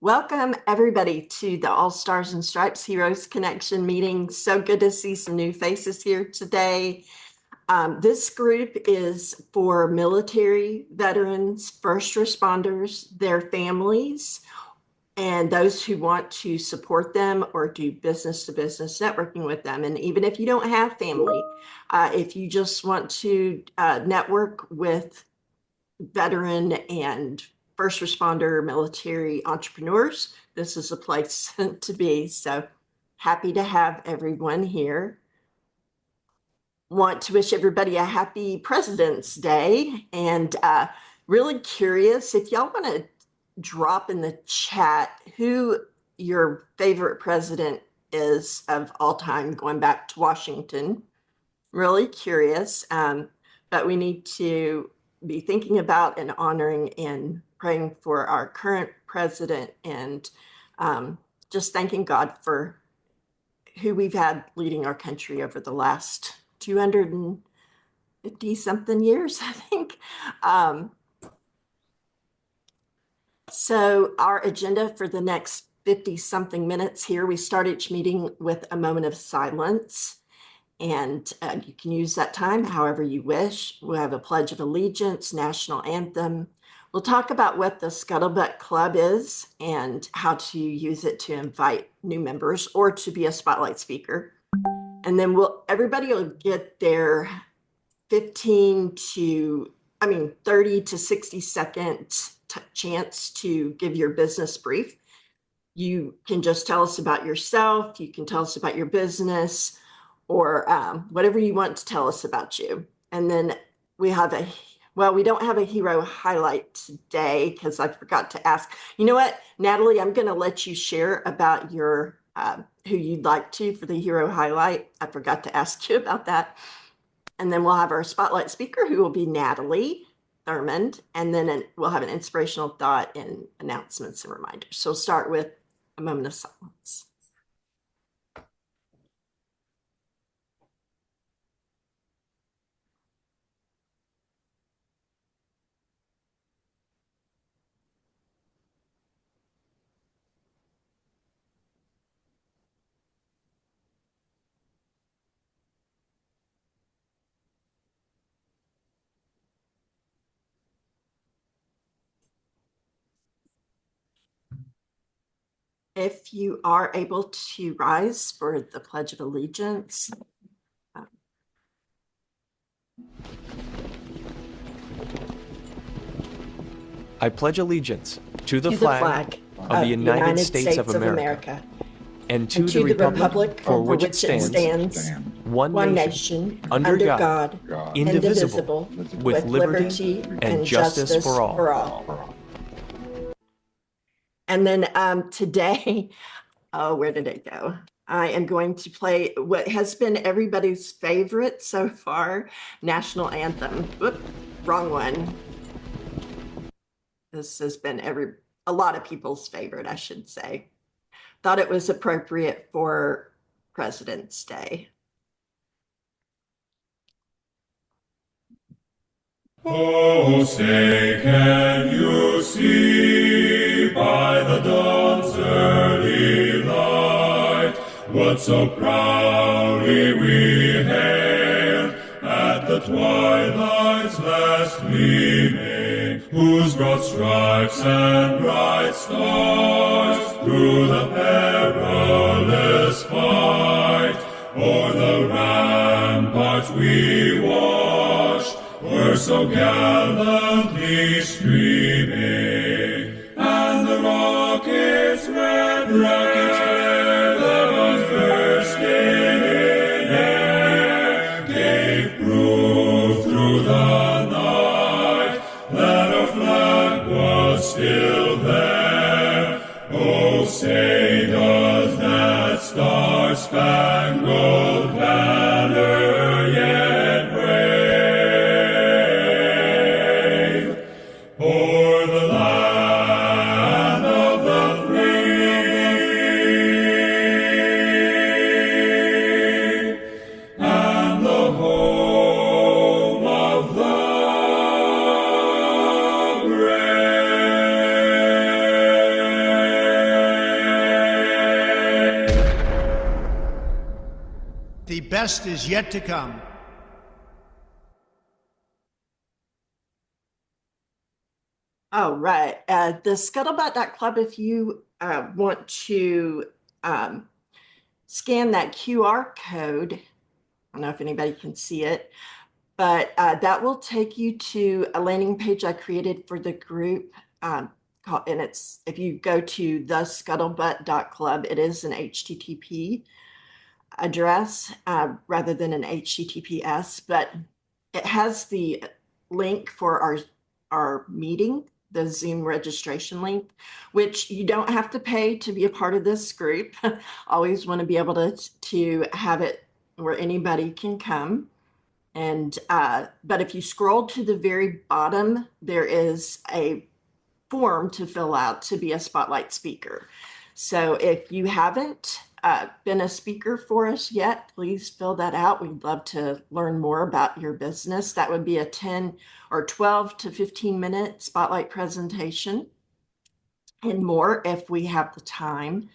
Welcome, everybody, to the All Stars and Stripes Heroes Connection meeting. So good to see some new faces here today. This group is for military veterans, first responders, their families, and those who want to support them or do business-to-business networking with them. And even if you don't have family, if you just want to network with veteran and first responder military entrepreneurs, this is a place to be. So happy to have everyone here. Want to wish everybody a happy President's Day, and really curious if y'all want to drop in the chat who your favorite president is of all time, going back to Washington. Really curious, but we need to be thinking about and honoring and praying for our current president, and just thanking God for who we've had leading our country over the last 250 something years, I think. So our agenda for the next 50 something minutes here, we start each meeting with a moment of silence. And you can use that time however you wish. We'll have a Pledge of Allegiance, national anthem. We'll talk about what the Scuttlebutt Club is and how to use it to invite new members or to be a spotlight speaker. And then everybody will get their 30 to 60-second chance to give your business brief. You can just tell us about yourself. You can tell us about your business, or whatever you want to tell us about you. And then we don't have a hero highlight today because I forgot to ask. You know what, Natalie, I'm going to let you share about your who you'd like to for the hero highlight. I forgot to ask you about that. And then we'll have our spotlight speaker, who will be Natalie Thurmond. And then we'll have an inspirational thought and announcements and reminders. So we'll start with a moment of silence. If you are able to rise for the Pledge of Allegiance. I pledge allegiance to the flag of the United States of America and to the republic for which it stands, one nation, under God, indivisible, with liberty and justice for all. And then today, where did it go? I am going to play what has been everybody's favorite so far, national anthem. Whoop, wrong one. This has been a lot of people's favorite, I should say. Thought it was appropriate for President's Day. Oh, say, can you see by the dawn's early light what so proudly we hailed at the twilight's last gleaming, whose broad stripes and bright stars through the perilous fight o'er the ramparts we watched were so gallantly streaming, and the rockets red that was bursting in air gave proof through the night that our flag was still there. Oh, say does that star-spangled banner yet wave o'er the land of the free and the home of the brave? best is yet to come. All right. The scuttlebutt.club, if you want to scan that QR code, I don't know if anybody can see it, but that will take you to a landing page I created for the group. And it's, if you go to thescuttlebutt.club, it is an HTTP address rather than an HTTPS, but it has the link for our meeting, the Zoom registration link, which you don't have to pay to be a part of this group. Always want to be able to have it where anybody can come. And but if you scroll to the very bottom, there is a form to fill out to be a spotlight speaker. So if you haven't been a speaker for us yet, please fill that out. We'd love to learn more about your business. That would be a 10 or 12 to 15-minute spotlight presentation and more if we have the time.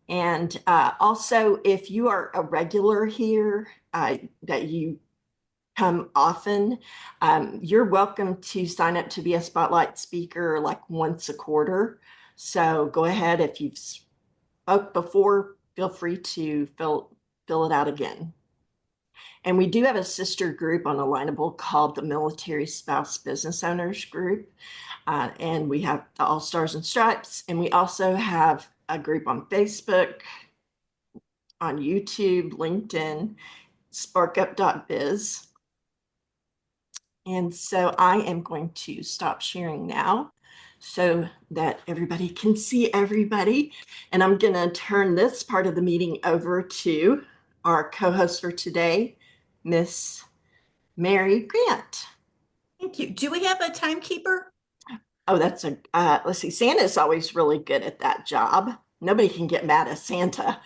And also, if you are a regular here, that you come often, you're welcome to sign up to be a spotlight speaker like once a quarter. So go ahead, if you've spoke before, feel free to fill it out again. And we do have a sister group on Alignable called the Military Spouse Business Owners Group. And we have the All Stars and Stripes. And we also have a group on Facebook, on YouTube, LinkedIn, sparkup.biz. And so I am going to stop sharing now so that everybody can see everybody. And I'm going to turn this part of the meeting over to our co-host for today, Miss Mary Grant. Thank you. Do we have a timekeeper? Oh, that's a, let's see, Santa's always really good at that job. Nobody can get mad at Santa.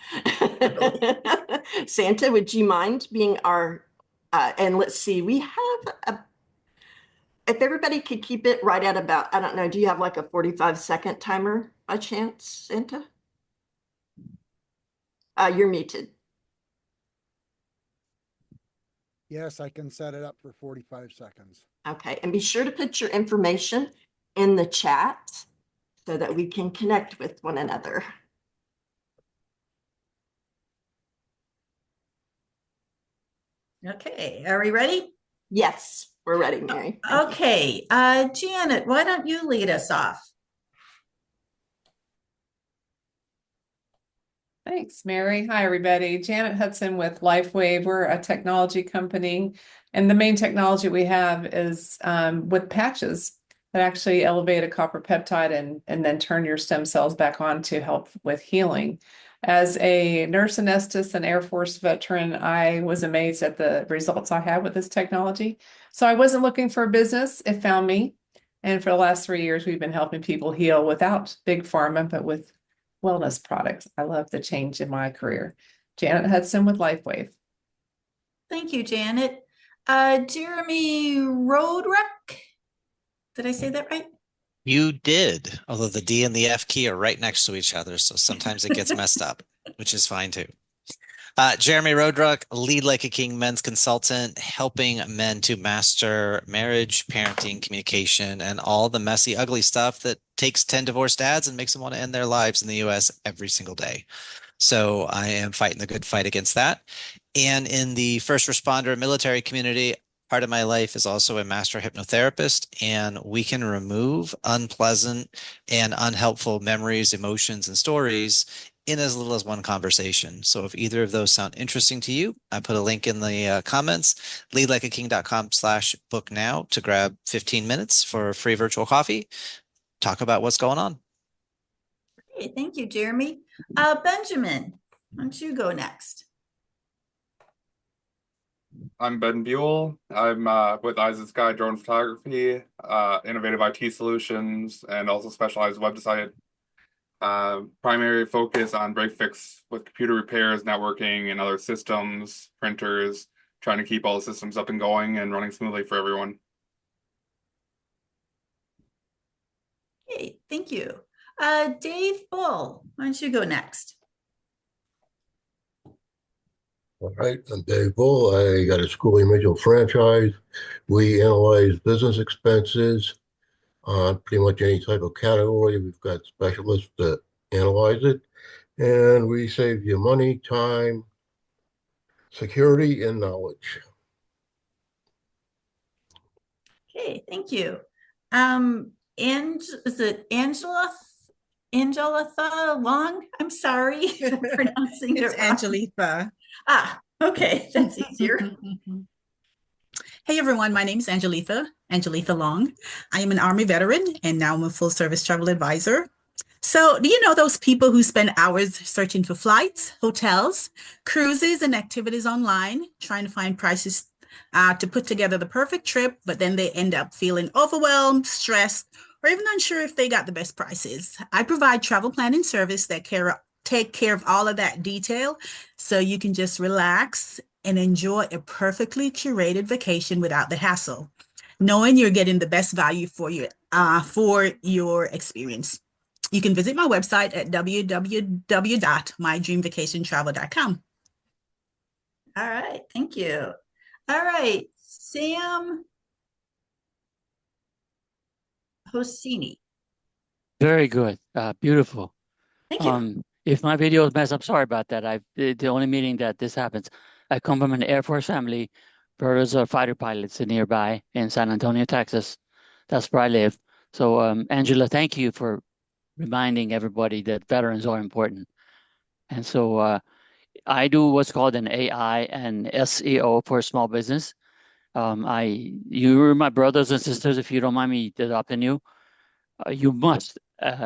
Santa, would you mind being our, and let's see, we have if everybody could keep it right at about, I don't know, do you have like a 45-second timer by chance, Santa? You're muted. Yes, I can set it up for 45 seconds. Okay, and be sure to put your information in the chat so that we can connect with one another. Okay, are we ready? Yes, we're ready, Mary. Okay, Janet, why don't you lead us off? Thanks, Mary. Hi, everybody. Janet Hudson with LifeWave. We're a technology company, and the main technology we have is with patches that actually elevate a copper peptide and then turn your stem cells back on to help with healing. As a nurse anesthetist and Air Force veteran, I was amazed at the results I had with this technology. So I wasn't looking for a business. It found me. And for the last 3 years, we've been helping people heal without big pharma, but with wellness products. I love the change in my career. Janet Hudson with LifeWave. Thank you, Janet. Jeremy Rodruck. Did I say that right? You did, although the D and the F key are right next to each other, so sometimes it gets messed up, which is fine too. Jeremy Rodruck, lead like a king men's consultant, helping men to master marriage, parenting, communication, and all the messy, ugly stuff that takes 10 divorced dads and makes them want to end their lives in the US every single day. So I am fighting the good fight against that. And in the first responder military community, part of my life is also a master hypnotherapist, and we can remove unpleasant and unhelpful memories, emotions, and stories in as little as one conversation. So if either of those sound interesting to you, I put a link in the comments, leadlikeaking.com/book now to grab 15 minutes for a free virtual coffee. Talk about what's going on. Okay, thank you, Jeremy. Benjamin, why don't you go next? I'm Ben Buell. I'm with Eyes of Sky Drone Photography, innovative IT solutions, and also specialized website. Primary focus on break fix with computer repairs, networking, and other systems, printers, trying to keep all the systems up and going and running smoothly for everyone. Okay, thank you. Dave Bull, why don't you go next? All right, I'm Dave Bull. I got a Schoolie Mitchell franchise. We analyze business expenses on pretty much any type of category. We've got specialists that analyze it, and we save you money, time, security, and knowledge. Okay, thank you. Is it Angela Long? I'm sorry for pronouncing It's it wrong. Angelitha. Okay, that's easier. Hey everyone, my name is Angelitha Long. I am an Army veteran and now I'm a full service travel advisor. So, do you know those people who spend hours searching for flights, hotels, cruises, and activities online, trying to find prices to put together the perfect trip, but then they end up feeling overwhelmed, stressed, or even unsure if they got the best prices? I provide travel planning service that take care of all of that detail so you can just relax and enjoy a perfectly curated vacation without the hassle, knowing you're getting the best value for your experience. You can visit my website at www.mydreamvacationtravel.com. All right, thank you. All right, Sam Hosini. Very good. Beautiful. Thank you. If my video is messed up, sorry about that. The only meeting that this happens. I come from an Air Force family. Brothers are fighter pilots nearby in San Antonio, Texas. That's where I live. So, Angela, thank you for reminding everybody that veterans are important. And so I do what's called an AI and SEO for small business. You're my brothers and sisters. If you don't mind me adopting you, you must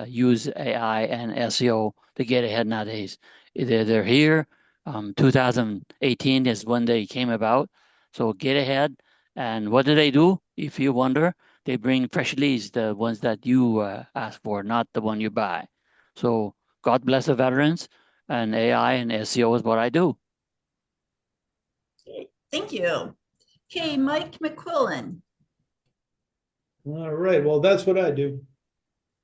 use AI and SEO to get ahead nowadays. They're here. 2018 is when they came about. So get ahead. And what do? If you wonder, they bring fresh leads, the ones that you ask for, not the one you buy. So God bless the veterans, and AI and SEO is what I do. Okay, thank you. Okay, Mike McQuillan. All right, well, that's what I do.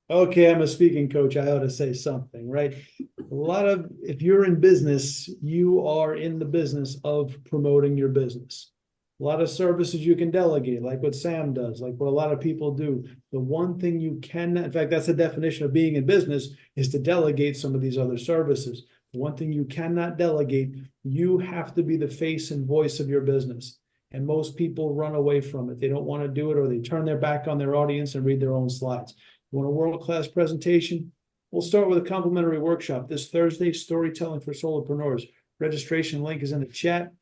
Okay, I'm a speaking coach. I ought to say something, right? If you're in business, you are in the business of promoting your business. A lot of services you can delegate, like what Sam does, like what a lot of people do. The one thing you can, in fact, that's the definition of being in business, is to delegate some of these other services. The one thing you cannot delegate, you have to be the face and voice of your business. And most people run away from it. They don't want to do it, or they turn their back on their audience and read their own slides. You want a world-class presentation? We'll start with a complimentary workshop this Thursday, Storytelling for Solopreneurs. Registration link is in the chat,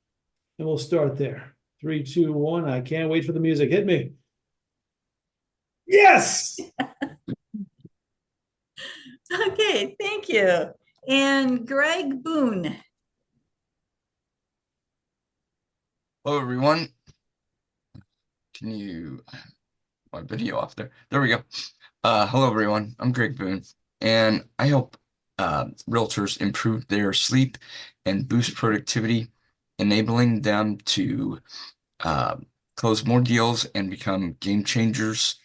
and we'll start there. 3, 2, 1. I can't wait for the music. Hit me. Yes! Okay, thank you. And Greg Boone. Hello, everyone. My video off there. There we go. Hello, everyone. I'm Greg Boone, and I help realtors improve their sleep and boost productivity, enabling them to close more deals and become game changers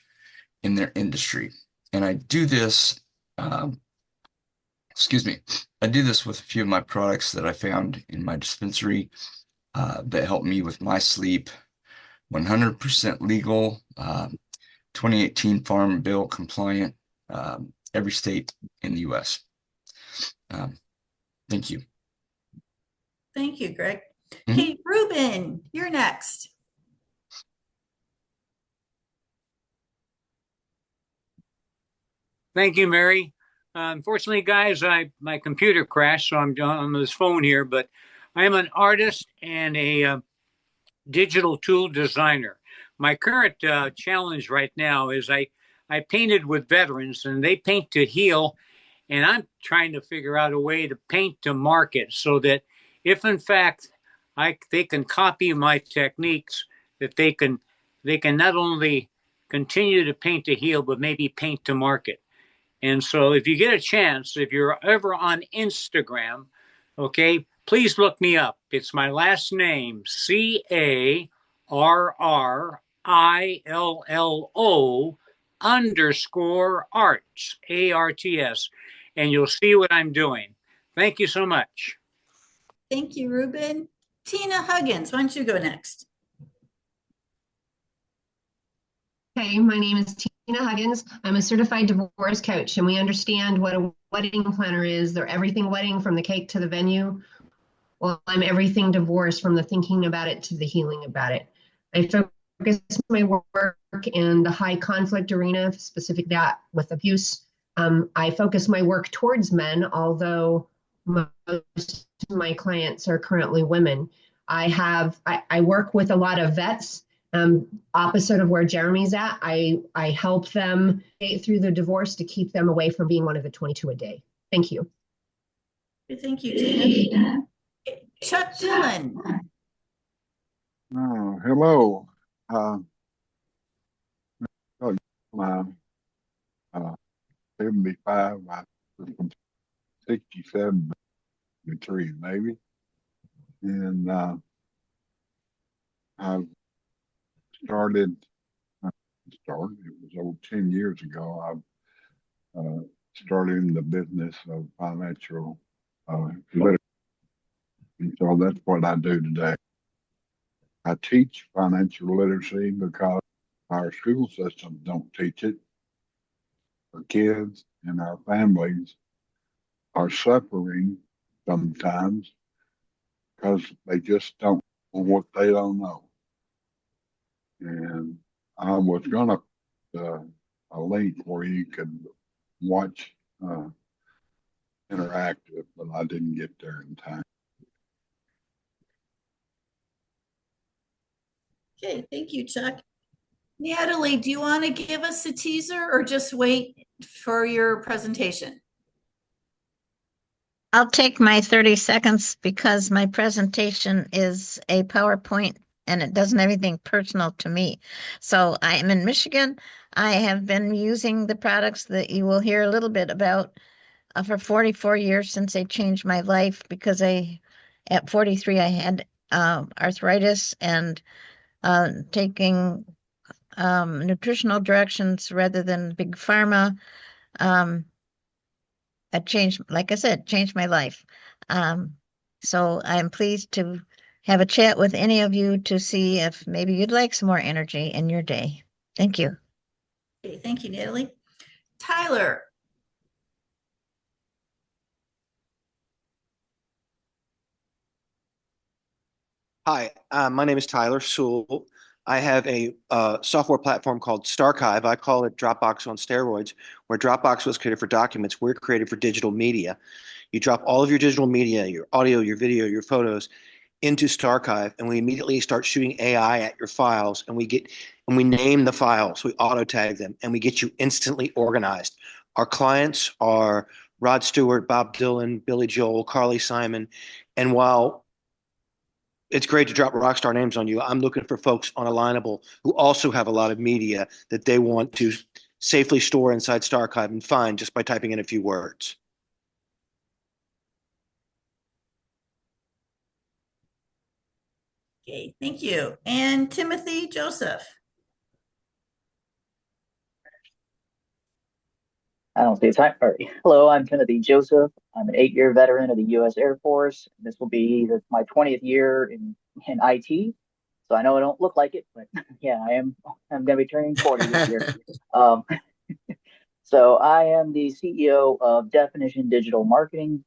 in their industry. And I do this, I do this with a few of my products that I found in my dispensary that help me with my sleep. 100% legal, 2018 Farm Bill compliant, every state in the U.S. Thank you. Thank you, Greg. Okay, Ruben, you're next. Thank you, Mary. Unfortunately, guys, my computer crashed, so I'm on this phone here, but I am an artist and a digital tool designer. My current challenge right now is I painted with veterans, and they paint to heal, and I'm trying to figure out a way to paint to market so that if in fact they can copy my techniques, that they can not only continue to paint to heal, but maybe paint to market. And so if you get a chance, if you're ever on Instagram, okay, please look me up. It's my last name, CARRILLO_arts, ARTS, and you'll see what I'm doing. Thank you so much. Thank you, Ruben. Tina Huggins, why don't you go next? Hey, my name is Tina Huggins. I'm a certified divorce coach, and we understand what a wedding planner is. They're everything wedding from the cake to the venue. Well, I'm everything divorce from the thinking about it to the healing about it. I focus my work in the high conflict arena, specific that with abuse. I focus my work towards men, although most of my clients are currently women. I work with a lot of vets. Opposite of where Jeremy's at, I help them get through the divorce to keep them away from being one of the 22 a day. Thank you. Thank you, Tina. Chuck Dillon. Hello. My 75, I was from 67, 73 maybe. And I started, it was over 10 years ago. I started in the business of financial literacy. And so that's what I do today. I teach financial literacy because our school systems don't teach it. Our kids and our families are suffering sometimes because they just don't know what they don't know. And I was gonna a link where you could watch interactive, but I didn't get there in time. Okay, thank you, Chuck. Natalie, do you want to give us a teaser or just wait for your presentation? I'll take my 30 seconds because my presentation is a PowerPoint and it doesn't have anything personal to me. So I am in Michigan. I have been using the products that you will hear a little bit about for 44 years since they changed my life because at 43, I had arthritis and taking nutritional directions rather than big pharma. It changed, like I said, changed my life. So I'm pleased to have a chat with any of you to see if maybe you'd like some more energy in your day. Thank you. Okay, thank you, Natalie. Tyler. Hi, my name is Tyler Sewell. I have a software platform called Starchive. I call it Dropbox on steroids, where Dropbox was created for documents. We're created for digital media. You drop all of your digital media, your audio, your video, your photos into Starchive, and we immediately start shooting AI at your files, and we name the files, we auto tag them, and we get you instantly organized. Our clients are Rod Stewart, Bob Dylan, Billy Joel, Carly Simon, and while it's great to drop rock star names on you, I'm looking for folks on Alignable who also have a lot of media that they want to safely store inside Starchive and find just by typing in a few words. Okay, thank you. And Timothy Joseph. I don't see a time. All right. Hello, I'm Timothy Joseph. I'm an 8-year veteran of the U.S. Air Force. This will be my 20th year in IT. So I know I don't look like it, but yeah, I'm going to be turning 40 this year. So I am the CEO of Definition Digital Marketing.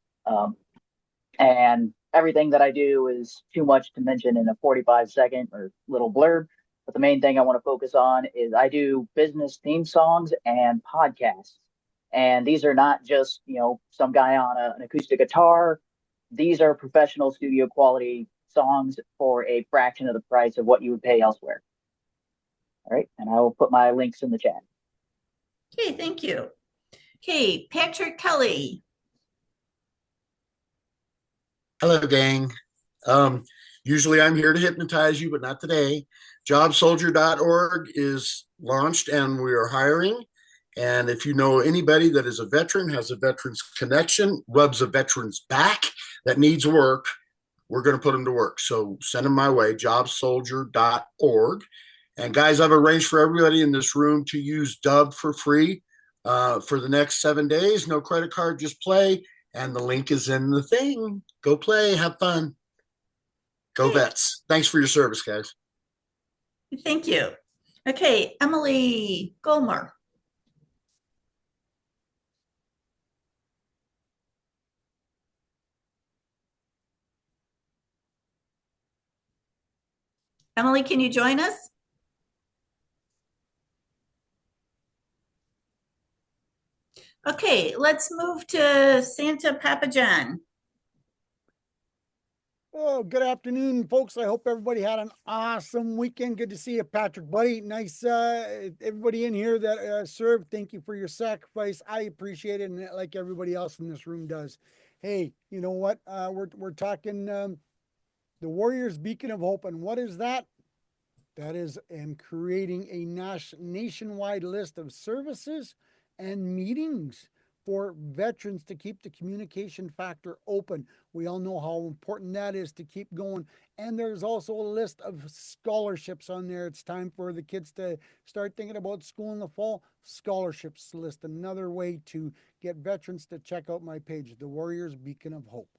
And everything that I do is too much to mention in a 45-second or little blurb. But the main thing I want to focus on is I do business theme songs and podcasts. And these are not just, some guy on an acoustic guitar. These are professional studio quality songs for a fraction of the price of what you would pay elsewhere. All right. And I will put my links in the chat. Okay, thank you. Okay, Patrick Kelly. Hello, gang. Usually I'm here to hypnotize you, but not today. Jobsoldier.org is launched and we are hiring. And if you know anybody that is a veteran, has a veteran's connection, rubs a veteran's back that needs work, we're going to put them to work. So send them my way, jobsoldier.org. And guys, I've arranged for everybody in this room to use Dub for free for the next 7 days. No credit card, just play. And the link is in the thing. Go play, have fun. Go Vets. Thanks for your service, guys. Thank you. Okay, Emily Goldmer. Emily, can you join us? Okay, let's move to Santa Papa John. Oh, good afternoon, folks. I hope everybody had an awesome weekend. Good to see you, Patrick, buddy. Nice, everybody in here that served. Thank you for your sacrifice. I appreciate it, and like everybody else in this room does. Hey, you know what? We're talking the Warriors Beacon of Hope, and what is that? That is creating a nationwide list of services and meetings for veterans to keep the communication factor open. We all know how important that is to keep going. And there's also a list of scholarships on there. It's time for the kids to start thinking about school in the fall. Scholarships list, another way to get veterans to check out my page, the Warriors Beacon of Hope.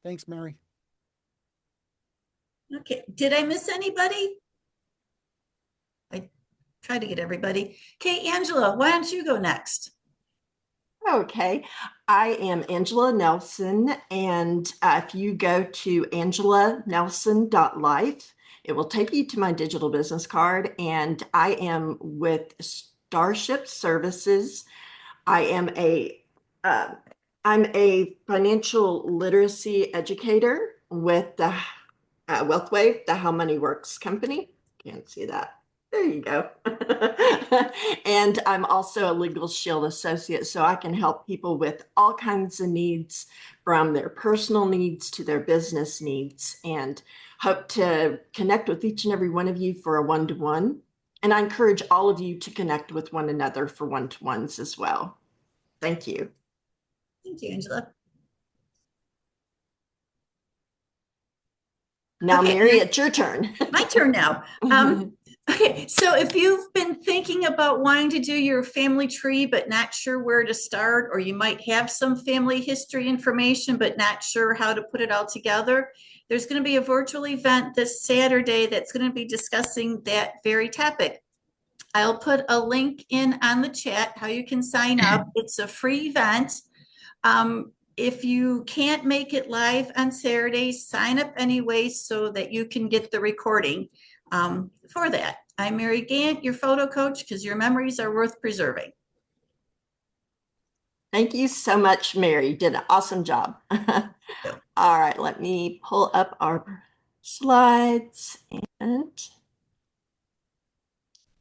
Thanks, Mary. Okay, did I miss anybody? I tried to get everybody. Okay, Angela, why don't you go next? Okay, I am Angela Nelson, and if you go to angelanelson.life, it will take you to my digital business card, and I am with Starship Services. I'm a financial literacy educator with the WealthWave, the How Money Works company. Can't see that. There you go. And I'm also a Legal Shield associate, so I can help people with all kinds of needs, from their personal needs to their business needs, and hope to connect with each and every one of you for a one-to-one. And I encourage all of you to connect with one another for one-to-ones as well. Thank you. Thank you, Angela. Now, okay, Mary, it's your turn. My turn now. Okay, so if you've been thinking about wanting to do your family tree, but not sure where to start, or you might have some family history information, but not sure how to put it all together, there's going to be a virtual event this Saturday that's going to be discussing that very topic. I'll put a link in on the chat, how you can sign up. It's a free event. If you can't make it live on Saturday, sign up anyway so that you can get the recording for that. I'm Mary Gant, your photo coach, because your memories are worth preserving. Thank you so much, Mary. You did an awesome job. All right, let me pull up our slides. And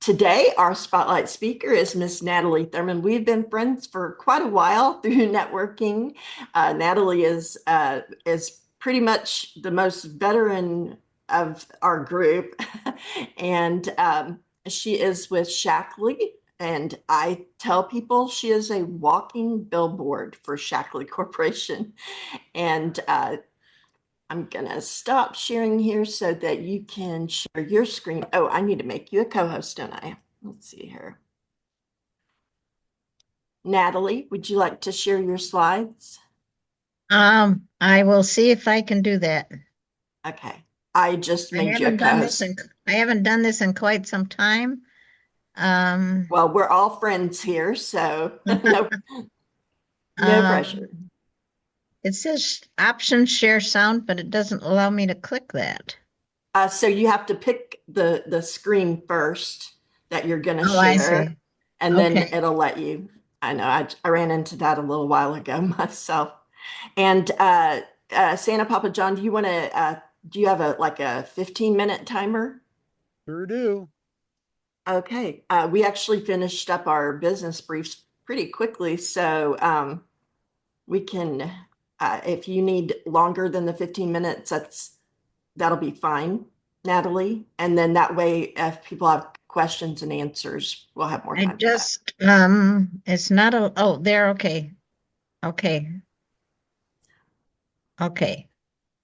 today, our spotlight speaker is Miss Natalie Thurmond. We've been friends for quite a while through networking. Natalie is pretty much the most veteran of our group, and she is with Shaklee. And I tell people she is a walking billboard for Shaklee Corporation. And I'm gonna stop sharing here so that you can share your screen. Oh, I need to make you a co-host, don't I? Let's see here. Natalie, would you like to share your slides? I will see if I can do that. Okay. I just made you a co-host. I haven't done this in quite some time. Well, we're all friends here, so no pressure. It says options share sound, but it doesn't allow me to click that. So you have to pick the screen first that you're going to share, I see. And then it'll let you. I know I ran into that a little while ago myself. And Santa Papa John, do you want to? Do you have a 15-minute timer? Sure do. Okay. We actually finished up our business briefs pretty quickly, so we can. If you need longer than the 15 minutes, that'll be fine, Natalie. And then that way, if people have questions and answers, we'll have more time. It's not there. Okay.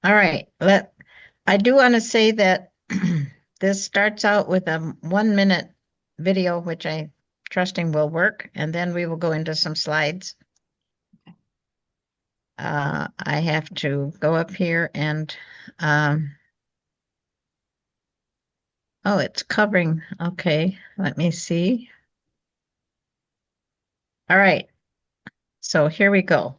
All right. I do want to say that this starts out with a 1-minute video, which I'm trusting will work, and then we will go into some slides. I have to go up here and Oh, it's covering. Okay, let me see. All right, so here we go.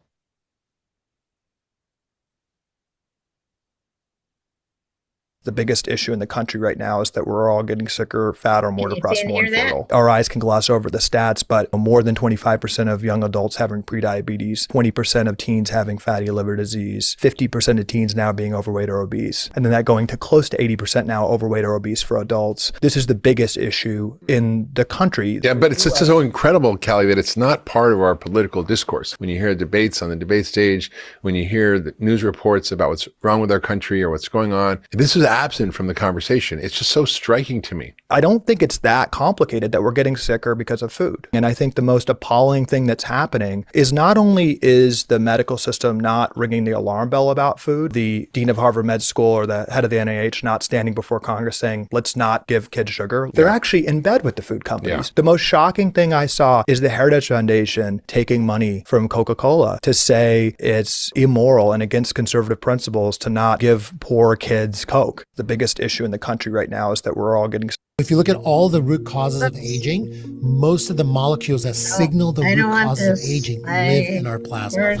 The biggest issue in the country right now is that we're all getting sicker, fatter, more Can you see depressed, and more hear that? infertile. Our eyes can gloss over the stats, but more than 25% of young adults having prediabetes, 20% of teens having fatty liver disease, 50% of teens now being overweight or obese, and then that going to close to 80% now overweight or obese for adults. This is the biggest issue in the country. Yeah, but it's so incredible, Callie, that it's not part of our political discourse. When you hear debates on the debate stage, when you hear the news reports about what's wrong with our country or what's going on, this is absent from the conversation. It's just so striking to me. I don't think it's that complicated that we're getting sicker because of food. And I think the most appalling thing that's happening is not only is the medical system not ringing the alarm bell about food, the dean of Harvard Med School or the head of the NIH not standing before Congress saying, let's not give kids sugar. They're actually in bed with the food companies. The most shocking thing I saw is the Heritage Foundation taking money from Coca-Cola to say it's immoral and against conservative principles to not give poor kids Coke. The biggest issue in the country right now is that we're all getting. If you look at all the root causes of aging, most of the molecules that signal the root causes of aging live in our plasma.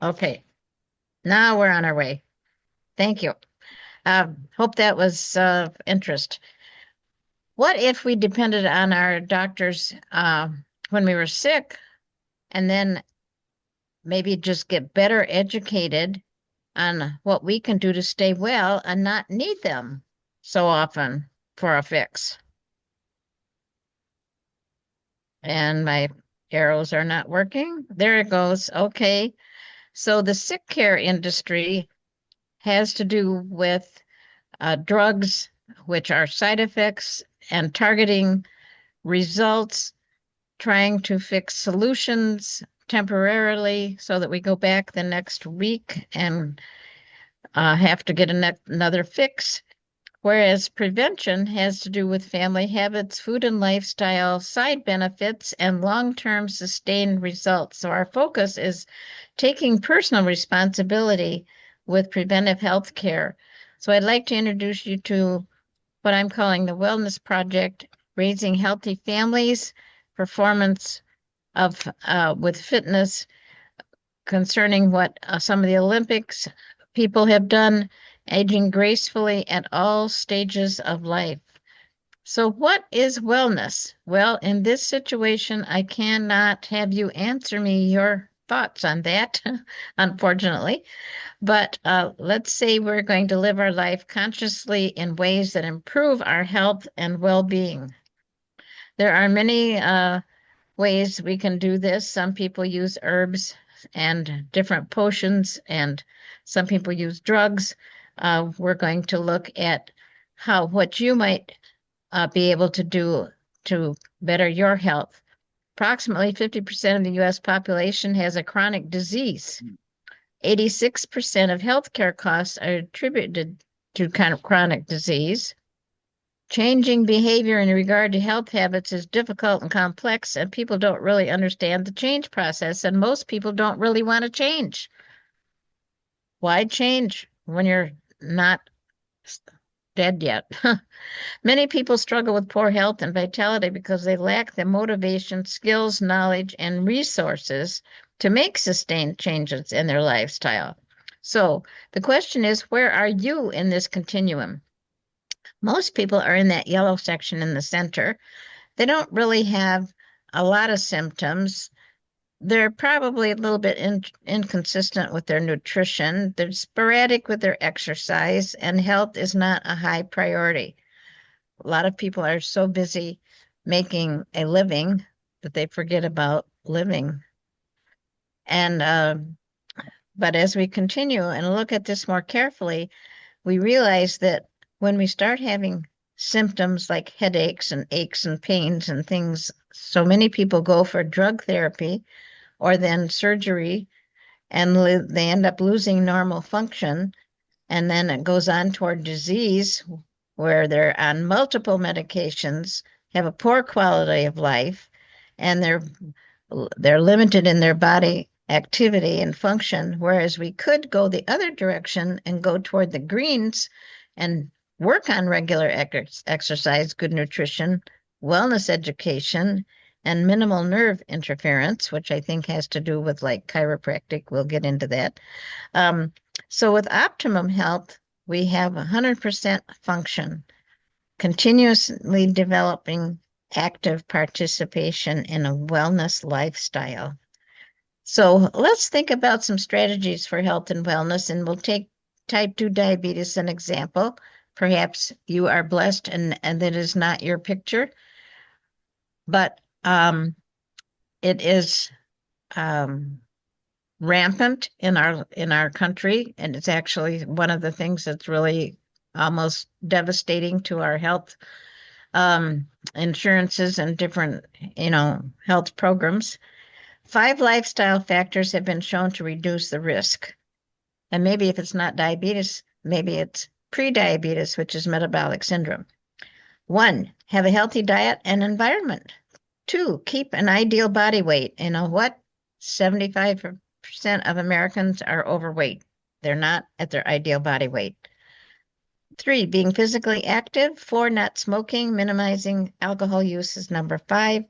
Okay, now we're on our way. Thank you. Hope that was interest. What if we depended on our doctors when we were sick and then maybe just get better educated on what we can do to stay well and not need them so often for a fix? And my arrows are not working. There it goes. Okay. So the sick care industry has to do with drugs, which are side effects, and targeting results, trying to fix solutions temporarily so that we go back the next week and have to get another fix. Whereas prevention has to do with family habits, food and lifestyle, side benefits, and long-term sustained results. So our focus is taking personal responsibility with preventive health care. So I'd like to introduce you to what I'm calling the Wellness Project, Raising Healthy Families, Performance of with Fitness, concerning what some of the Olympics people have done, aging gracefully at all stages of life. So what is wellness? Well, in this situation, I cannot have you answer me your thoughts on that, unfortunately. But let's say we're going to live our life consciously in ways that improve our health and well-being. There are many ways we can do this. Some people use herbs and different potions, and some people use drugs. We're going to look at what you might be able to do to better your health. Approximately 50% of the U.S. population has a chronic disease. 86% of healthcare costs are attributed to kind of chronic disease. Changing behavior in regard to health habits is difficult and complex, and people don't really understand the change process, and most people don't really want to change. Why change when you're not dead yet? Many people struggle with poor health and vitality because they lack the motivation, skills, knowledge, and resources to make sustained changes in their lifestyle. So the question is, where are you in this continuum? Most people are in that yellow section in the center. They don't really have a lot of symptoms. They're probably a little bit inconsistent with their nutrition. They're sporadic with their exercise, and health is not a high priority. A lot of people are so busy making a living that they forget about living. And but as we continue and look at this more carefully, we realize that when we start having symptoms like headaches and aches and pains and things, so many people go for drug therapy or then surgery, and they end up losing normal function. And then it goes on toward disease where they're on multiple medications, have a poor quality of life, and they're limited in their body activity and function. Whereas we could go the other direction and go toward the greens and work on regular exercise, good nutrition, wellness education, and minimal nerve interference, which I think has to do with like chiropractic. We'll get into that. So with optimum health, we have 100% function, continuously developing active participation in a wellness lifestyle. So let's think about some strategies for health and wellness, and we'll take type 2 diabetes as an example. Perhaps you are blessed and that is not your picture, but it is rampant in our country, and it's actually one of the things that's really almost devastating to our health insurances and different, health programs. 5 lifestyle factors have been shown to reduce the risk. And maybe if it's not diabetes, maybe it's pre-diabetes, which is metabolic syndrome. 1, have a healthy diet and environment. 2, keep an ideal body weight. You know what? 75% of Americans are overweight. They're not at their ideal body weight. 3, being physically active. 4, not smoking. Minimizing alcohol use is number 5.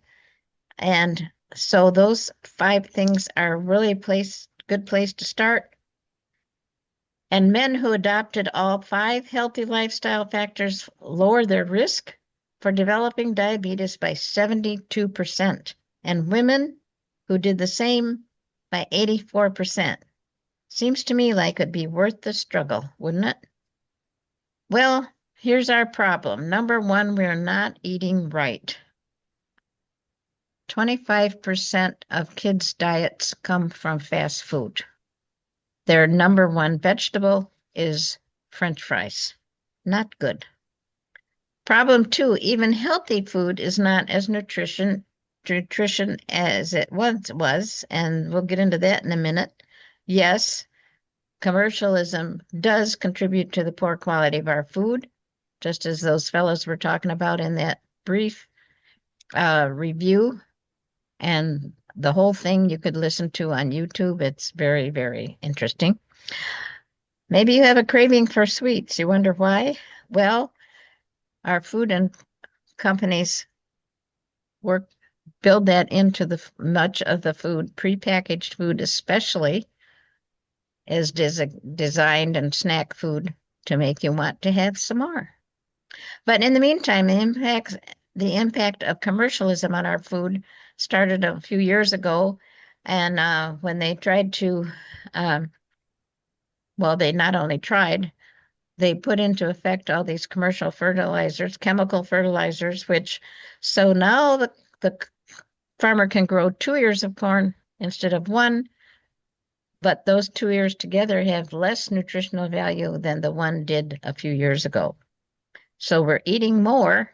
And so those 5 things are really good place to start. And men who adopted all 5 healthy lifestyle factors lower their risk for developing diabetes by 72%, and women who did the same by 84%. Seems to me like it'd be worth the struggle, wouldn't it? Well, here's our problem. Number 1, we're not eating right. 25% of kids' diets come from fast food. Their number 1 vegetable is French fries. Not good. Problem 2, even healthy food is not as nutrition as it once was, and we'll get into that in a minute. Yes, commercialism does contribute to the poor quality of our food, just as those fellows were talking about in that brief review. And the whole thing you could listen to on YouTube. It's very, very interesting. Maybe you have a craving for sweets. You wonder why? Well, our food and companies build that into much of the food. Prepackaged food especially is designed, and snack food, to make you want to have some more. But in the meantime, the impact of commercialism on our food started a few years ago. And when they tried to, they not only tried, they put into effect all these commercial fertilizers, chemical fertilizers, so now the farmer can grow 2 ears of corn instead of 1, but those 2 ears together have less nutritional value than the 1 did a few years ago. So we're eating more,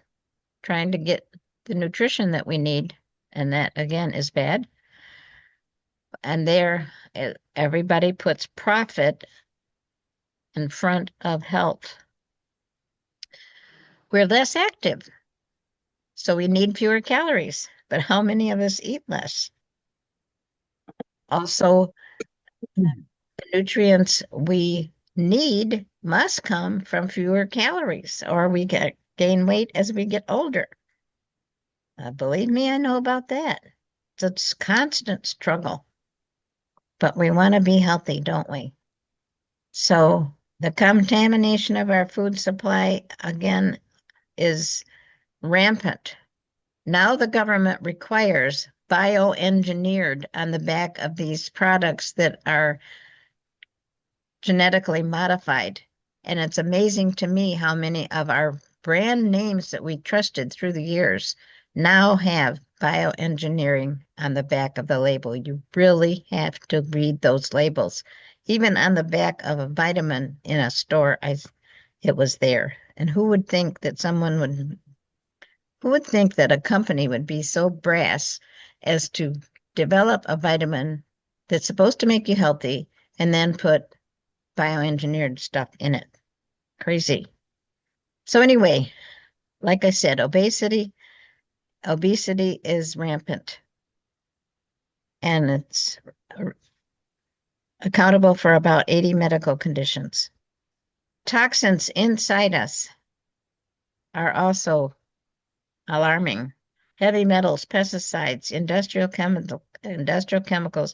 trying to get the nutrition that we need, and that again is bad. And everybody puts profit in front of health. We're less active, so we need fewer calories. But how many of us eat less? Also, the nutrients we need must come from fewer calories, or we gain weight as we get older. Believe me, I know about that. It's a constant struggle. But we want to be healthy, don't we? So the contamination of our food supply, again, is rampant. Now the government requires bioengineered on the back of these products that are genetically modified. And it's amazing to me how many of our brand names that we trusted through the years now have bioengineering on the back of the label. You really have to read those labels. Even on the back of a vitamin in a store, it was there. And who would think that a company would be so brass as to develop a vitamin that's supposed to make you healthy and then put bioengineered stuff in it? Crazy. So anyway, like I said, obesity is rampant, and it's accountable for about 80 medical conditions. Toxins inside us are also alarming. Heavy metals, pesticides, industrial chemicals,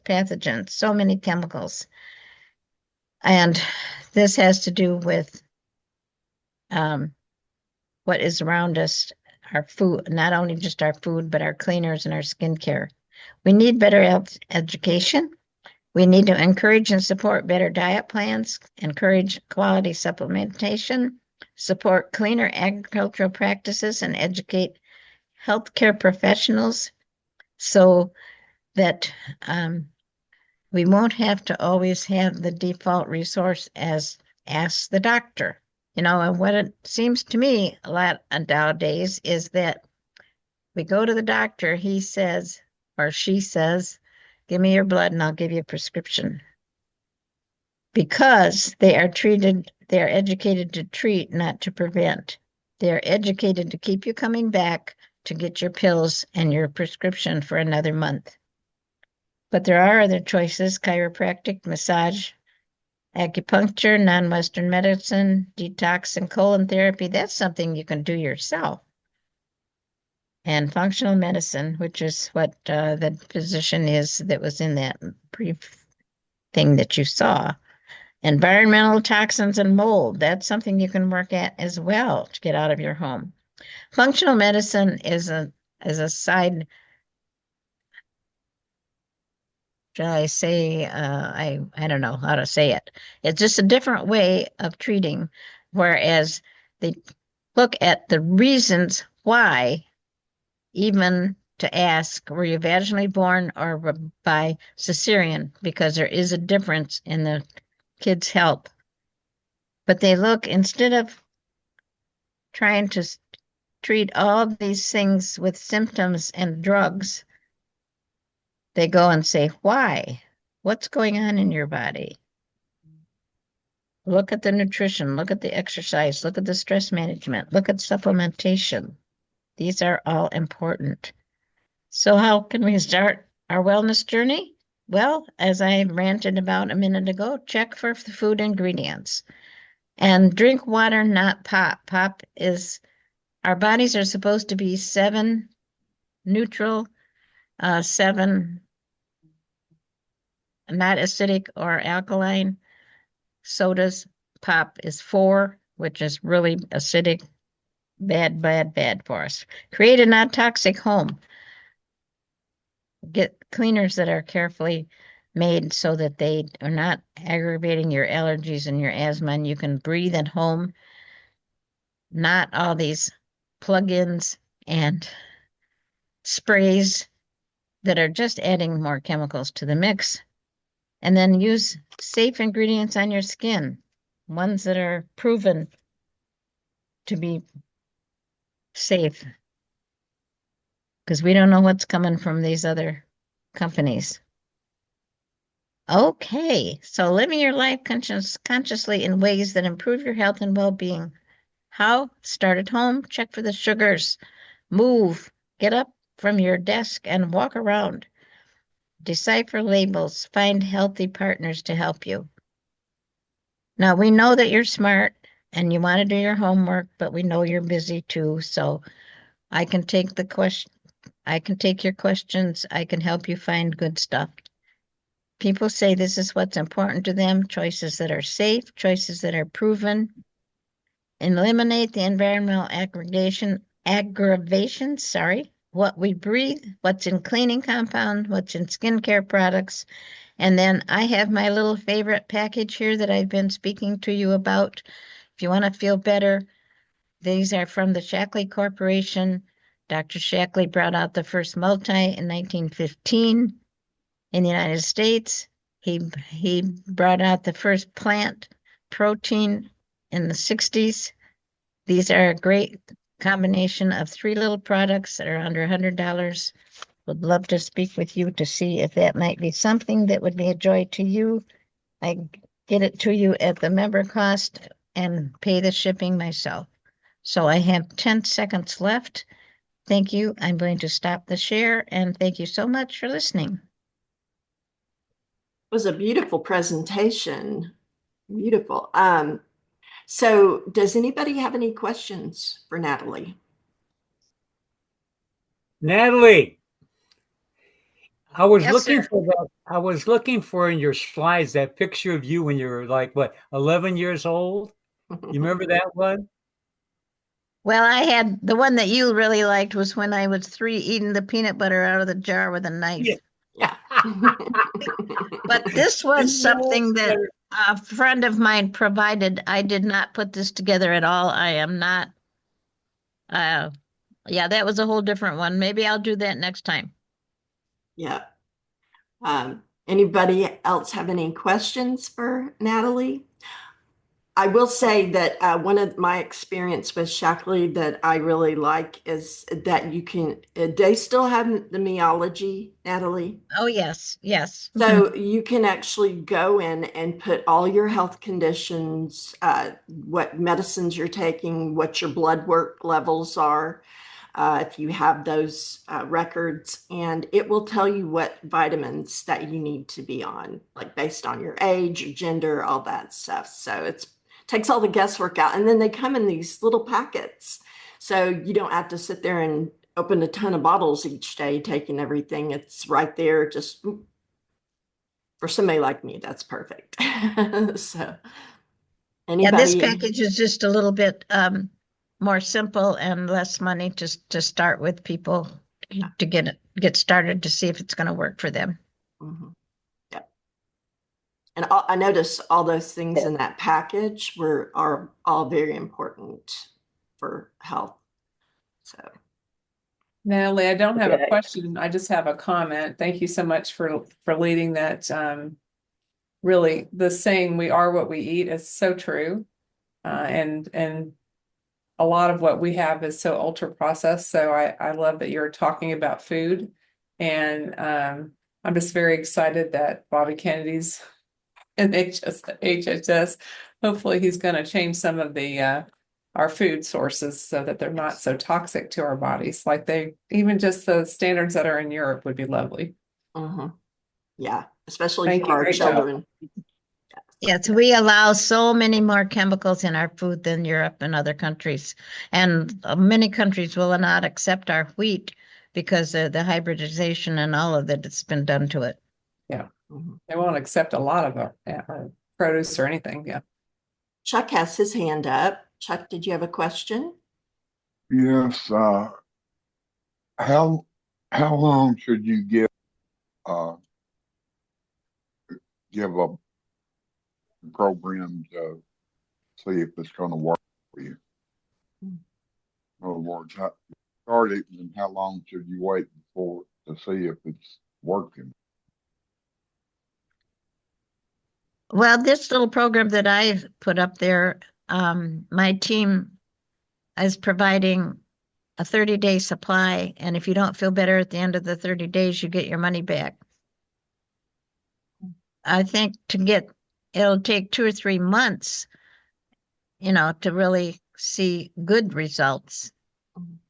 pathogens, so many chemicals. And this has to do with what is around us, our food, not only just our food, but our cleaners and our skincare. We need better health education. We need to encourage and support better diet plans, encourage quality supplementation, support cleaner agricultural practices, and educate healthcare professionals so that we won't have to always have the default resource as ask the doctor. You know, and what it seems to me a lot nowadays is that we go to the doctor, he says, or she says, give me your blood and I'll give you a prescription. Because they are educated to treat, not to prevent. They are educated to keep you coming back to get your pills and your prescription for another month. But there are other choices: chiropractic, massage, acupuncture, non-Western medicine, detox, and colon therapy. That's something you can do yourself. And functional medicine, which is what the physician is that was in that brief thing that you saw. Environmental toxins and mold, that's something you can work at as well to get out of your home. Functional medicine is a side, shall I say, I don't know how to say it. It's just a different way of treating, whereas they look at the reasons why, even to ask, were you vaginally born or by cesarean? Because there is a difference in the kid's health. But they look, instead of trying to treat all these things with symptoms and drugs, they go and say, why? What's going on in your body? Look at the nutrition, look at the exercise, look at the stress management, look at supplementation. These are all important. So how can we start our wellness journey? Well, as I ranted about a minute ago, check for the food ingredients and drink water, not pop. Pop is, our bodies are supposed to be 7 neutral, 7 not acidic or alkaline sodas. Pop is 4, which is really acidic, bad for us. Create a non-toxic home. Get cleaners that are carefully made so that they are not aggravating your allergies and your asthma, and you can breathe at home. Not all these plug-ins and sprays that are just adding more chemicals to the mix. And then use safe ingredients on your skin, ones that are proven to be safe, because we don't know what's coming from these other companies. Okay, so living your life consciously in ways that improve your health and well-being. How? Start at home, check for the sugars, move, get up from your desk and walk around. Decipher labels, find healthy partners to help you. Now, we know that you're smart and you want to do your homework, but we know you're busy too, so I can take your questions, I can help you find good stuff. People say this is what's important to them: choices that are safe, choices that are proven. Eliminate the environmental aggravations, what we breathe, what's in cleaning compound, what's in skincare products. And then I have my little favorite package here that I've been speaking to you about. If you want to feel better, these are from the Shaklee Corporation. Dr. Shaklee brought out the first multi in 1915 in the United States. He brought out the first plant protein in the 60s. These are a great combination of 3 little products that are under $100. Would love to speak with you to see if that might be something that would be a joy to you. I get it to you at the member cost and pay the shipping myself. So I have 10 seconds left. Thank you. I'm going to stop the share, and thank you so much for listening. It was a beautiful presentation. Beautiful. So does anybody have any questions for Natalie? Natalie, I was Yes, looking sir. for that. I was looking for in your slides that picture of you when you were like, what, 11 years old? You remember that one? Well, I had the one that you really liked was when I was 3 eating the peanut butter out of the jar with a knife. Yeah. But this was something that a friend of mine provided. I did not put this together at all. I am not. Yeah, that was a whole different one. Maybe I'll do that next time. Yeah. Anybody else have any questions for Natalie? I will say that one of my experience with Shaklee that I really like is that you can, they still have the meology, Natalie. Oh, yes, yes. So you can actually go in and put all your health conditions, what medicines you're taking, what your blood work levels are, if you have those records, and it will tell you what vitamins that you need to be on, like based on your age, your gender, all that stuff. So it takes all the guesswork out. And then they come in these little packets. So you don't have to sit there and open a ton of bottles each day taking everything. It's right there. Just for somebody like me, that's perfect. So Yeah, this anybody? package is just a little bit more simple and less money just to start with people to get started to see if it's going to work for them. Mhm. Yep. And I notice all those things in that package are all very important for health. So Natalie, I don't have a Okay. question. I just have a comment. Thank you so much for leading that. Really, the saying "we are what we eat" is so true, and a lot of what we have is so ultra processed. So I love that you're talking about food, and I'm just very excited that Bobby Kennedy's in HHS. Hopefully, he's going to change some of the our food sources so that they're not so toxic to our bodies. Like even just the standards that are in Europe would be lovely. Yeah, especially Thank for you. our Great job. children. Yes, we allow so many more chemicals in our food than Europe and other countries. And many countries will not accept our wheat because of the hybridization and all of that that's been done to it. Yeah. They won't accept a lot of our produce or anything. Yeah. Chuck has his hand up. Chuck, did you have a question? Yes. How long should you give a program to see if it's going to work for you? In other words, start it, and how long should you wait before to see if it's working? Well, this little program that I've put up there, my team is providing a 30-day supply. And if you don't feel better at the end of the 30 days, you get your money back. I think it'll take 2 or 3 months, to really see good results.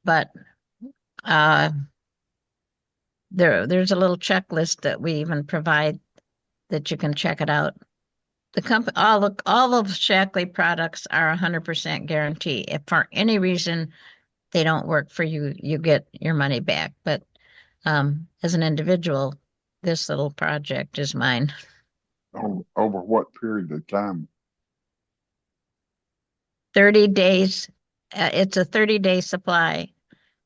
But there's a little checklist that we even provide that you can check it out. The company, all of Shaklee products are 100% guarantee. If for any reason they don't work for you, you get your money back. But as an individual, this little project is mine. Over what period of time? 30 days. It's a 30-day supply.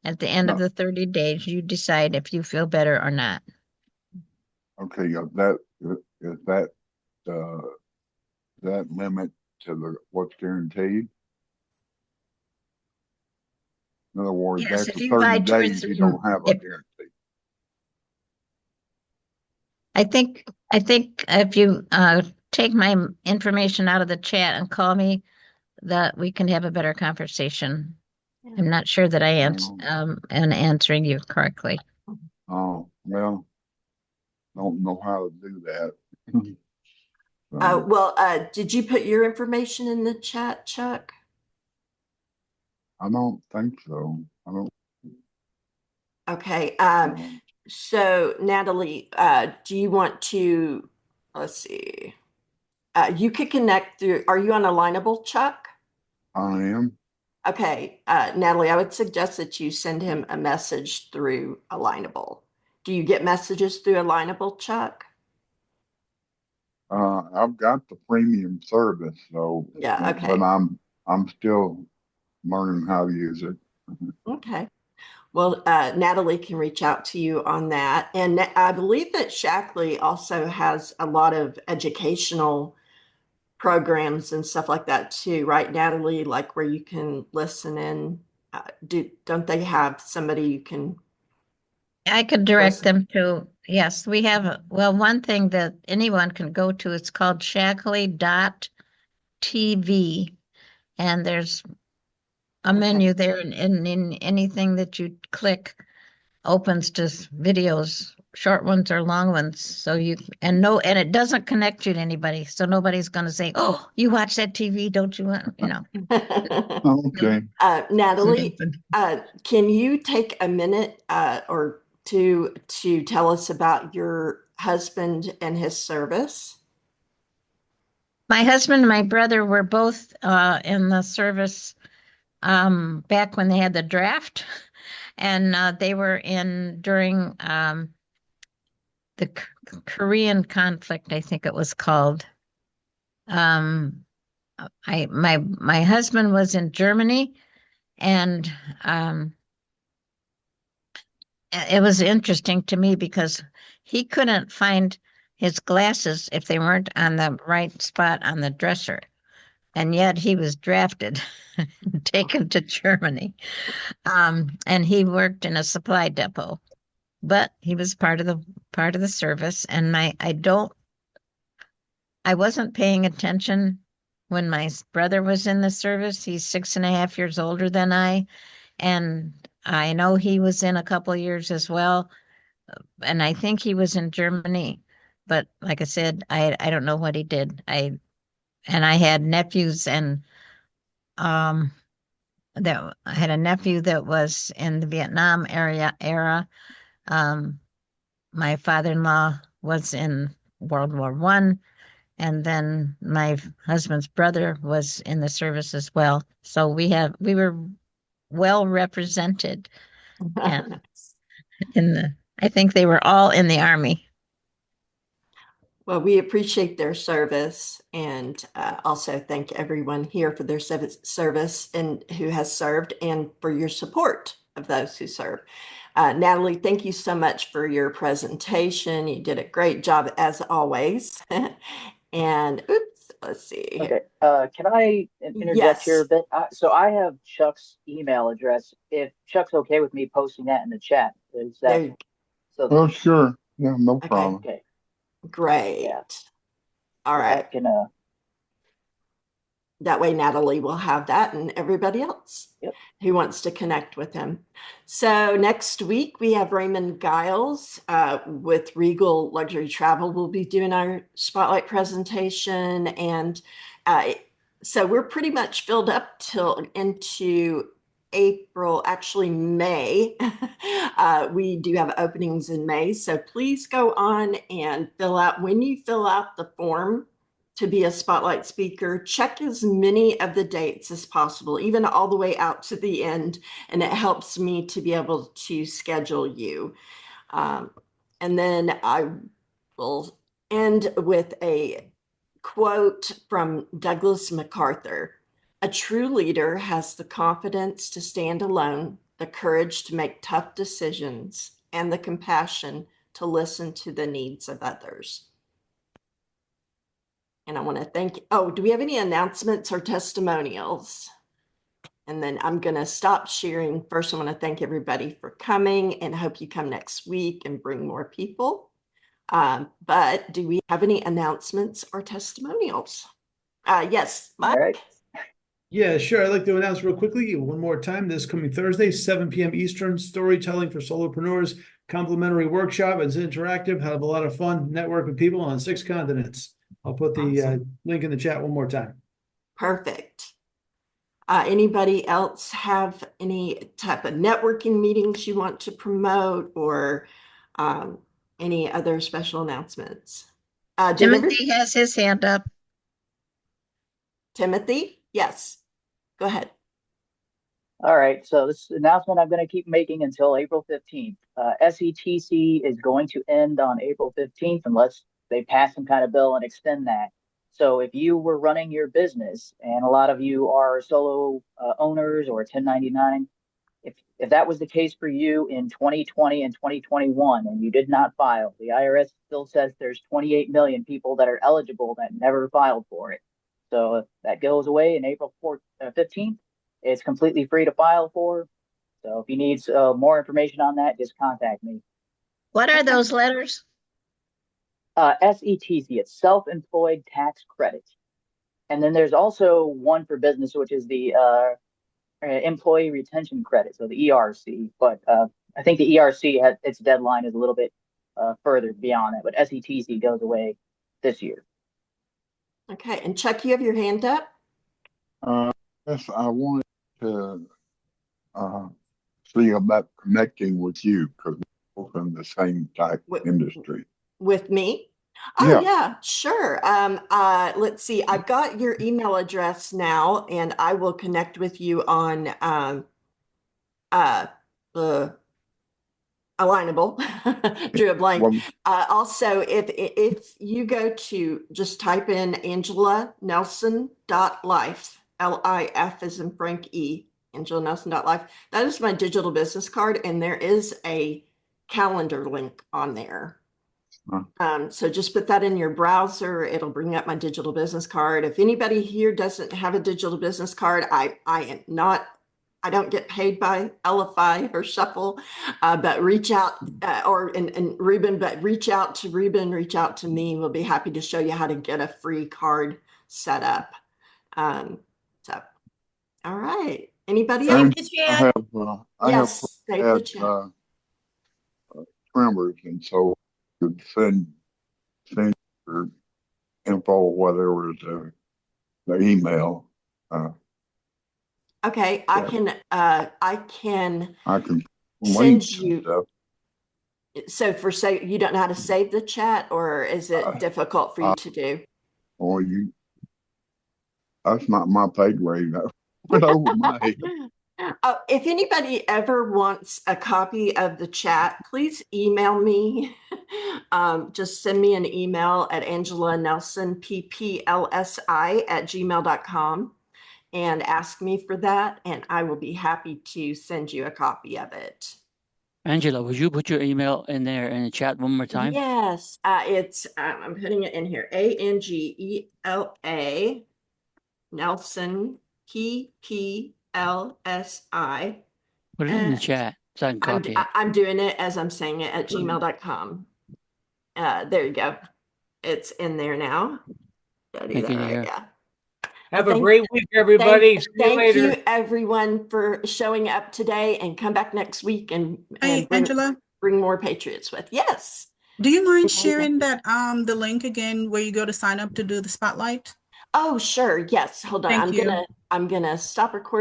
At the end of the 30 days, you decide if you feel better or not. Okay, is that limit to what's guaranteed? In other words, Yes, after if you buy 30 2 or days, 3, you don't have a guarantee. I think if you take my information out of the chat and call me, that we can have a better conversation. I'm not sure that I am answering you correctly. Oh, well, don't know how to do that. Did you put your information in the chat, Chuck? I don't think so. I don't. Okay. So Natalie, do you want to, let's see, you could connect through, are you on Alignable, Chuck? I am. Okay, Natalie, I would suggest that you send him a message through Alignable. Do you get messages through Alignable, Chuck? I've got the premium service, so Yeah, but okay. I'm still learning how to use it. Okay. Well, Natalie can reach out to you on that. And I believe that Shaklee also has a lot of educational programs and stuff like that too, right, Natalie? Like where you can listen in. Don't they have somebody you can I could direct listen? them to, yes, we have, well, one thing that anyone can go to, it's called Shaklee.tv. And there's a menu there, and in anything that you click opens to videos, short ones or long ones. So and it doesn't connect you to anybody. So nobody's going to say, oh, you watch that TV, don't you want, Okay. Natalie, can you take a minute or two to tell us about your husband and his service? My husband and my brother were both in the service back when they had the draft, and they were in during the Korean conflict, I think it was called. My husband was in Germany, and it was interesting to me because he couldn't find his glasses if they weren't on the right spot on the dresser. And yet he was drafted, taken to Germany. And he worked in a supply depot, but he was part of the service. And I wasn't paying attention when my brother was in the service. He's 6.5 years older than I, and I know he was in a couple of years as well. And I think he was in Germany, but like I said, I don't know what he did. I had nephews, and that I had a nephew that was in the Vietnam era. My father-in-law was in World War I, and then my husband's brother was in the service as well. So we were well represented, and I think they were all in the Army. Well, we appreciate their service, and also thank everyone here for their service and who has served, and for your support of those who serve. Natalie, thank you so much for your presentation. You did a great job as always. And oops, let's see here. Okay, can I interject here a bit? So I have Chuck's email address. If Chuck's okay with me posting that in the chat, is that so? Oh, sure. Yeah, no problem. Okay. Great. Yeah. All right. That That way Natalie will have that, and everybody else who wants to connect with him. So next week we have Raymond Giles with Regal Luxury Travel. We'll be doing our spotlight presentation, and so we're pretty much filled up till into April, actually May. We do have openings in May, so please go on and when you fill out the form to be a spotlight speaker, check as many of the dates as possible, even all the way out to the end, and it helps me to be able to schedule you. And then I will end with a quote from Douglas MacArthur. A true leader has the confidence to stand alone, the courage to make tough decisions, and the compassion to listen to the needs of others. And I want to thank, do we have any announcements or testimonials? And then I'm going to stop sharing. First, I want to thank everybody for coming, and hope you come next week and bring more people. But do we have any announcements or testimonials? Yes, Mike. All right. Yeah, sure. I'd like to announce real quickly one more time this coming Thursday, 7 p.m. Eastern, Storytelling for Solopreneurs, complimentary workshop. It's interactive, have a lot of fun, network with people on 6 continents. I'll put the link in the chat one more time. Perfect. Anybody else have any type of networking meetings you want to promote, or any other special announcements? Timothy has his hand up. Timothy? Yes. Go ahead. All right, so this announcement I'm going to keep making until April 15th. SETC is going to end on April 15th unless they pass some kind of bill and extend that. So if you were running your business, and a lot of you are solo owners or 1099, if that was the case for you in 2020 and 2021 and you did not file, the IRS still says there's 28 million people that are eligible that never filed for it. So if that goes away in April 15th, it's completely free to file for. So if you need more information on that, just contact me. What are those letters? SETC, it's self-employed tax credit. And then there's also one for business, which is the employee retention credit, so the ERC. But I think the ERC has its deadline is a little bit further beyond that. But SETC goes away this year. Okay, and Chuck, you have your hand up. Yes, I wanted to see about connecting with you because we're both in the same type of industry. With me? Oh, Yeah. yeah, sure. Let's see. I've got your email address now, and I will connect with you on Alignable. Drew a blank. Also, if you go to just type in AngelaNelson.life, LIF as in Frank E, AngelaNelson.life. That is my digital business card, and there is a calendar link on there. So just put that in your browser. It'll bring up my digital business card. If anybody here doesn't have a digital business card, I don't get paid by LFI or Shuffle, but reach out and Ruben, but reach out to Ruben, reach out to me. We'll be happy to show you how to get a free card set up. So, all right. Anybody else? I have save the chat. Tremors, and so you send your info, whether it was the email. Okay, I can send links you. and stuff. So you don't know how to save the chat, or is it difficult for you to do? Or that's not my pay grade. That went over my head. If anybody ever wants a copy of the chat, please email me. Just send me an email at angelanelsonpplsi@gmail.com and ask me for that, and I will be happy to send you a copy of it. Angela, would you put your email in there in the chat one more time? Yes, it's I'm putting it in here. ANGELA Nelson PPLSI. Put it in the chat so I can copy it. I'm doing it as I'm saying it at gmail.com. There you go. It's in there now. Gotta do that right, yeah. Have a great week, everybody. See you later. Thank you, everyone, for showing up today, and come back next week and Angela, bring more Patriots with. Yes. Do you mind sharing that the link again where you go to sign up to do the spotlight? Oh, sure. Yes. Hold on. Thank you. I'm gonna stop recording.